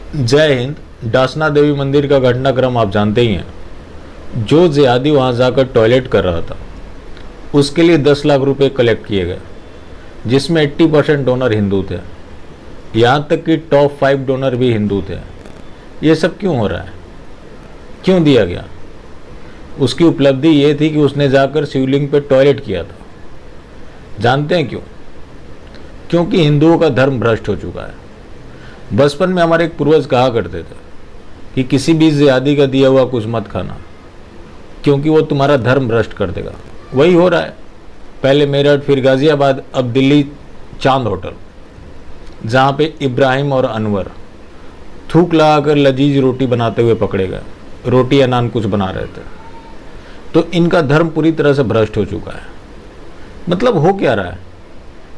जय हिंद। डासना देवी मंदिर का घटनाक्रम आप जानते ही हैं। जो जियादी वहां जाकर टॉयलेट कर रहा था उसके लिए 10 लाख रुपए कलेक्ट किए गए, जिसमें 80% डोनर हिंदू थे। यहाँ तक कि टॉप 5 डोनर भी हिंदू थे। ये सब क्यों हो रहा है, क्यों दिया गया? उसकी उपलब्धि ये थी कि उसने जाकर शिवलिंग पे टॉयलेट किया था। जानते हैं क्यों? क्योंकि हिंदुओं का धर्म भ्रष्ट हो चुका है। बचपन में हमारे एक पूर्वज कहा करते थे कि किसी भी जियादी का दिया हुआ कुछ मत खाना, क्योंकि वो तुम्हारा धर्म भ्रष्ट कर देगा। वही हो रहा है। पहले मेरठ, फिर गाजियाबाद, अब दिल्ली चांद होटल, जहाँ पे इब्राहिम और अनवर थूक लगाकर लजीज रोटी बनाते हुए पकड़े गए। रोटी या नान कुछ बना रहे थे। तो इनका धर्म पूरी तरह से भ्रष्ट हो चुका है। मतलब हो क्या रहा है?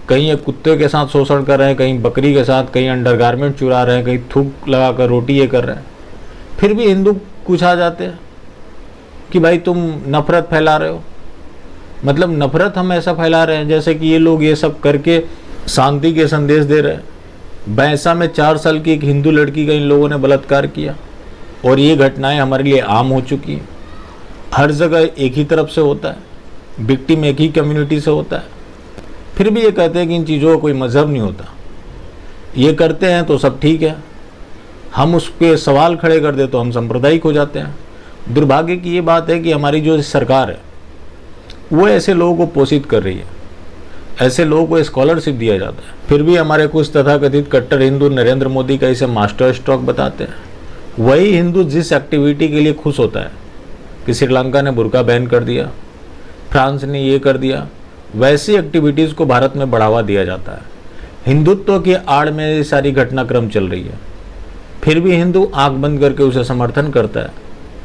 कहीं ये कुत्ते के साथ शोषण कर रहे हैं, कहीं बकरी के साथ, कहीं अंडरगारमेंट चुरा रहे हैं, कहीं थूक लगाकर रोटी ये कर रहे हैं। फिर भी हिंदू कुछ आ जाते हैं कि भाई तुम नफरत फैला रहे हो। मतलब नफरत हम ऐसा फैला रहे हैं जैसे कि ये लोग ये सब करके शांति के संदेश दे रहे हैं। भैंसा में 4 साल की एक हिंदू लड़की का इन लोगों ने बलात्कार किया और ये घटनाएं हमारे लिए आम हो चुकी हैं। हर जगह एक ही तरफ से होता है, विक्टिम एक ही कम्युनिटी से होता है। फिर भी ये कहते हैं कि इन चीज़ों का कोई मजहब नहीं होता। ये करते हैं तो सब ठीक है, हम उस पर सवाल खड़े कर दे तो हम सांप्रदायिक हो जाते हैं। दुर्भाग्य की ये बात है कि हमारी जो सरकार है वो ऐसे लोगों को पोषित कर रही है, ऐसे लोगों को स्कॉलरशिप दिया जाता है। फिर भी हमारे कुछ तथाकथित कट्टर हिंदू नरेंद्र मोदी का इसे मास्टर स्ट्रोक बताते हैं। वही हिंदू जिस एक्टिविटी के लिए खुश होता है कि श्रीलंका ने बुर्का बैन कर दिया, फ्रांस ने ये कर दिया, वैसी एक्टिविटीज़ को भारत में बढ़ावा दिया जाता है। हिंदुत्व की आड़ में ये सारी घटनाक्रम चल रही है। फिर भी हिंदू आंख बंद करके उसे समर्थन करता है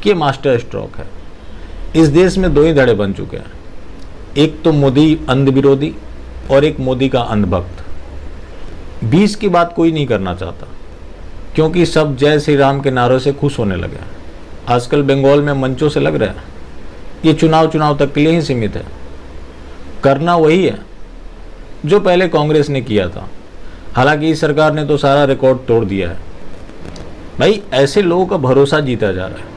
कि ये मास्टर स्ट्रोक है। इस देश में 2 ही धड़े बन चुके हैं, एक तो मोदी अंध विरोधी और एक मोदी का अंधभक्त। 20 की बात कोई नहीं करना चाहता, क्योंकि सब जय श्री राम के नारों से खुश होने लगे। आजकल बंगाल में मंचों से लग रहा है ये चुनाव तक के लिए ही सीमित है। करना वही है जो पहले कांग्रेस ने किया था। हालांकि इस सरकार ने तो सारा रिकॉर्ड तोड़ दिया है। भाई ऐसे लोगों का भरोसा जीता जा रहा है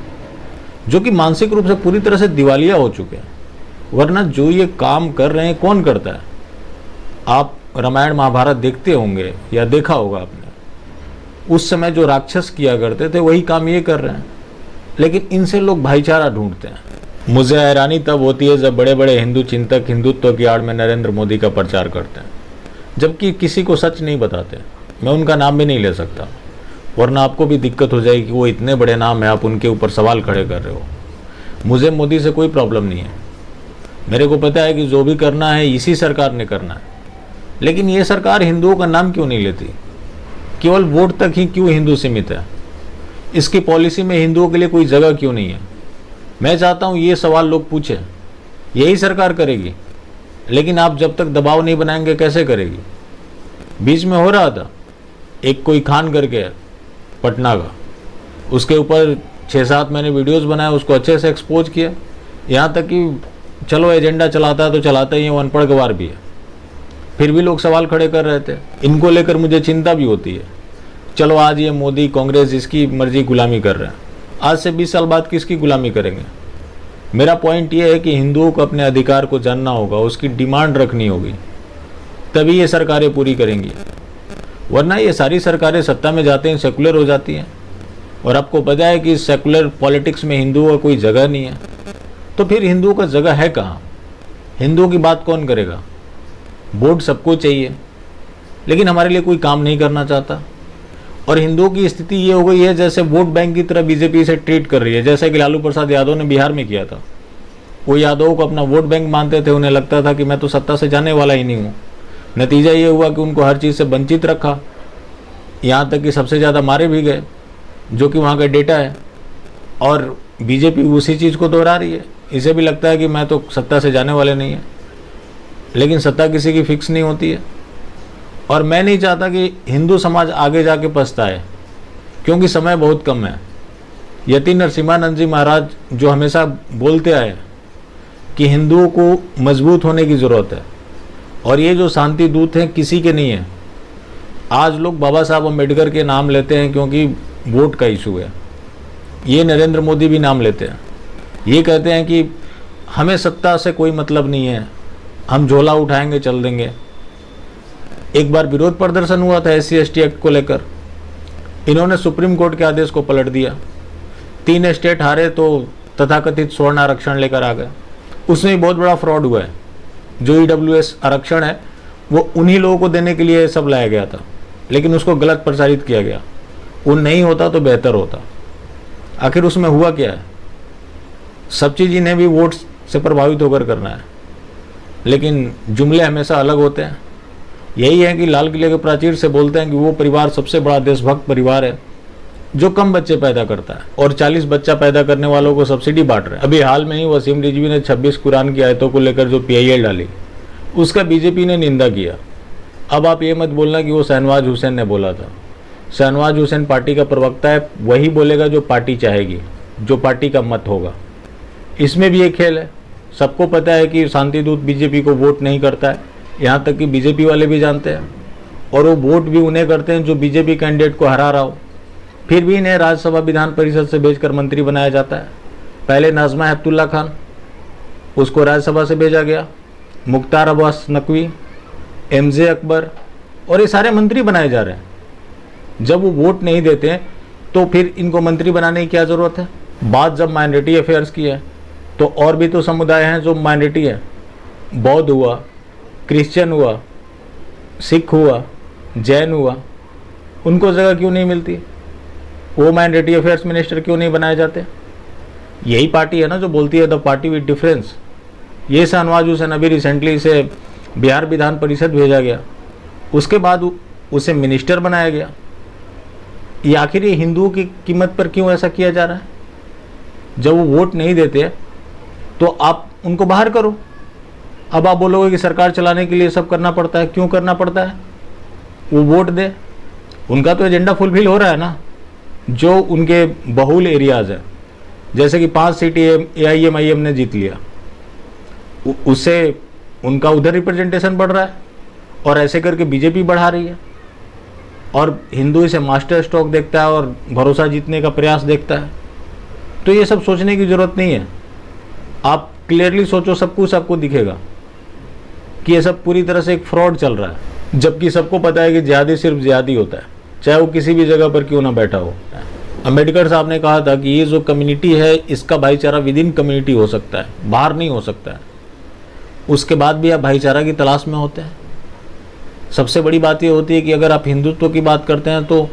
जो कि मानसिक रूप से पूरी तरह से दिवालिया हो चुके हैं। वरना जो ये काम कर रहे हैं कौन करता है? आप रामायण महाभारत देखते होंगे या देखा होगा आपने। उस समय जो राक्षस किया करते थे वही काम ये कर रहे हैं, लेकिन इनसे लोग भाईचारा ढूंढते हैं। मुझे हैरानी तब होती है जब बड़े बड़े हिंदू चिंतक हिंदुत्व की आड़ में नरेंद्र मोदी का प्रचार करते हैं, जबकि किसी को सच नहीं बताते। मैं उनका नाम भी नहीं ले सकता, वरना आपको भी दिक्कत हो जाएगी कि वो इतने बड़े नाम है, आप उनके ऊपर सवाल खड़े कर रहे हो। मुझे मोदी से कोई प्रॉब्लम नहीं है। मेरे को पता है कि जो भी करना है इसी सरकार ने करना है। लेकिन ये सरकार हिंदुओं का नाम क्यों नहीं लेती? केवल वोट तक ही क्यों हिंदू सीमित है? इसकी पॉलिसी में हिंदुओं के लिए कोई जगह क्यों नहीं है? मैं चाहता हूँ ये सवाल लोग पूछें। यही सरकार करेगी, लेकिन आप जब तक दबाव नहीं बनाएंगे कैसे करेगी? बीच में हो रहा था एक कोई खान करके पटना का, उसके ऊपर 6-7 मैंने वीडियोस बनाए, उसको अच्छे से एक्सपोज किया। यहाँ तक कि चलो एजेंडा चलाता है तो चलाता ही है, वो अनपढ़ गवार भी है। फिर भी लोग सवाल खड़े कर रहे थे। इनको लेकर मुझे चिंता भी होती है। चलो आज ये मोदी कांग्रेस इसकी मर्जी गुलामी कर रहे हैं, आज से 20 साल बाद किसकी गुलामी करेंगे? मेरा पॉइंट ये है कि हिंदुओं को अपने अधिकार को जानना होगा, उसकी डिमांड रखनी होगी, तभी ये सरकारें पूरी करेंगी। वरना ये सारी सरकारें सत्ता में जाते हैं सेकुलर हो जाती हैं। और आपको पता है कि सेकुलर पॉलिटिक्स में हिंदुओं का कोई जगह नहीं है। तो फिर हिंदुओं का जगह है कहाँ? हिंदुओं की बात कौन करेगा? वोट सबको चाहिए, लेकिन हमारे लिए कोई काम नहीं करना चाहता। और हिंदुओं की स्थिति ये हो गई है जैसे वोट बैंक की तरह बीजेपी से ट्रीट कर रही है, जैसे कि लालू प्रसाद यादव ने बिहार में किया था। वो यादवों को अपना वोट बैंक मानते थे, उन्हें लगता था कि मैं तो सत्ता से जाने वाला ही नहीं हूँ। नतीजा ये हुआ कि उनको हर चीज़ से वंचित रखा, यहाँ तक कि सबसे ज़्यादा मारे भी गए, जो कि वहाँ का डेटा है। और बीजेपी उसी चीज़ को दोहरा रही है। इसे भी लगता है कि मैं तो सत्ता से जाने वाले नहीं है, लेकिन सत्ता किसी की फिक्स नहीं होती है। और मैं नहीं चाहता कि हिंदू समाज आगे जाके पछताए, क्योंकि समय बहुत कम है। यति नरसिम्हानंद जी महाराज जो हमेशा बोलते आए कि हिंदुओं को मजबूत होने की ज़रूरत है, और ये जो शांति दूत हैं किसी के नहीं है। आज लोग बाबा साहब अम्बेडकर के नाम लेते हैं क्योंकि वोट का इशू है। ये नरेंद्र मोदी भी नाम लेते हैं। ये कहते हैं कि हमें सत्ता से कोई मतलब नहीं है, हम झोला उठाएंगे चल देंगे। एक बार विरोध प्रदर्शन हुआ था SC/ST एक्ट को लेकर, इन्होंने सुप्रीम कोर्ट के आदेश को पलट दिया। 3 स्टेट हारे तो तथाकथित स्वर्ण आरक्षण लेकर आ गए। उसमें भी बहुत बड़ा फ्रॉड हुआ है। जो EWS आरक्षण है वो उन्हीं लोगों को देने के लिए सब लाया गया था, लेकिन उसको गलत प्रचारित किया गया। वो नहीं होता तो बेहतर होता। आखिर उसमें हुआ क्या है? सब चीज़ इन्हें भी वोट से प्रभावित होकर करना है, लेकिन जुमले हमेशा अलग होते हैं। यही है कि लाल किले के प्राचीर से बोलते हैं कि वो परिवार सबसे बड़ा देशभक्त परिवार है जो कम बच्चे पैदा करता है और 40 बच्चा पैदा करने वालों को सब्सिडी बांट रहा है। अभी हाल में ही वसीम रिजवी ने 26 कुरान की आयतों को लेकर जो PIL डाली, उसका बीजेपी ने निंदा किया। अब आप ये मत बोलना कि वो शहनवाज हुसैन ने बोला था। शहनवाज हुसैन पार्टी का प्रवक्ता है, वही बोलेगा जो पार्टी चाहेगी, जो पार्टी का मत होगा। इसमें भी एक खेल है। सबको पता है कि शांति दूत बीजेपी को वोट नहीं करता है, यहाँ तक कि बीजेपी वाले भी जानते हैं, और वो वोट भी उन्हें करते हैं जो बीजेपी कैंडिडेट को हरा रहा हो। फिर भी इन्हें राज्यसभा विधान परिषद से भेजकर मंत्री बनाया जाता है। पहले नाज़मा हेपतुल्ला खान, उसको राज्यसभा से भेजा गया, मुख्तार अब्बास नकवी, MJ अकबर, और ये सारे मंत्री बनाए जा रहे हैं। जब वो वोट नहीं देते हैं तो फिर इनको मंत्री बनाने की क्या ज़रूरत है? बात जब माइनॉरिटी अफेयर्स की है तो और भी तो समुदाय हैं जो माइनॉरिटी है। बौद्ध हुआ, क्रिश्चियन हुआ, सिख हुआ, जैन हुआ, उनको जगह क्यों नहीं मिलती? वो माइनॉरिटी अफेयर्स मिनिस्टर क्यों नहीं बनाए जाते? यही पार्टी है ना जो बोलती है द पार्टी विद डिफरेंस। ये शहनवाज हुसैन अभी रिसेंटली इसे बिहार विधान परिषद भेजा गया, उसके बाद उसे मिनिस्टर बनाया गया। ये आखिर ये हिंदुओं की कीमत पर क्यों ऐसा किया जा रहा है? जब वो वोट नहीं देते तो आप उनको बाहर करो। अब आप बोलोगे कि सरकार चलाने के लिए सब करना पड़ता है। क्यों करना पड़ता है? वो वोट दे, उनका तो एजेंडा फुलफिल हो रहा है ना। जो उनके बहुल एरियाज़ हैं, जैसे कि 5 सीटें AIM ने जीत लिया, उससे उनका उधर रिप्रेजेंटेशन बढ़ रहा है, और ऐसे करके बीजेपी बढ़ा रही है। और हिंदू इसे मास्टर स्ट्रोक देखता है और भरोसा जीतने का प्रयास देखता है। तो ये सब सोचने की ज़रूरत नहीं है। आप क्लियरली सोचो, सब कुछ आपको दिखेगा कि ये सब पूरी तरह से एक फ्रॉड चल रहा है। जबकि सबको पता है कि जिहादी सिर्फ जिहादी होता है, चाहे वो किसी भी जगह पर क्यों ना बैठा हो। अम्बेडकर साहब ने कहा था कि ये जो कम्युनिटी है इसका भाईचारा विद इन कम्युनिटी हो सकता है, बाहर नहीं हो सकता है। उसके बाद भी आप भाईचारा की तलाश में होते हैं। सबसे बड़ी बात ये होती है कि अगर आप हिंदुत्व की बात करते हैं तो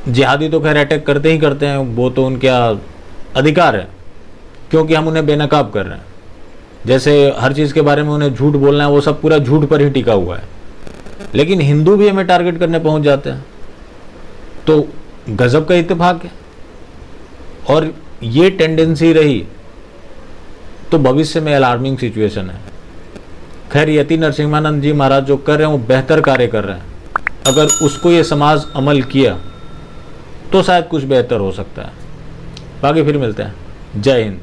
जिहादी तो खैर अटैक करते ही करते हैं, वो तो उनका अधिकार है, क्योंकि हम उन्हें बेनकाब कर रहे हैं। जैसे हर चीज़ के बारे में उन्हें झूठ बोलना है, वो सब पूरा झूठ पर ही टिका हुआ है। लेकिन हिंदू भी हमें टारगेट करने पहुंच जाते हैं, तो गजब का इत्तेफाक है। और ये टेंडेंसी रही तो भविष्य में अलार्मिंग सिचुएशन है। खैर यति नरसिम्हानंद जी महाराज जो कर रहे हैं वो बेहतर कार्य कर रहे हैं। अगर उसको ये समाज अमल किया तो शायद कुछ बेहतर हो सकता है। बाकी फिर मिलते हैं। जय हिंद।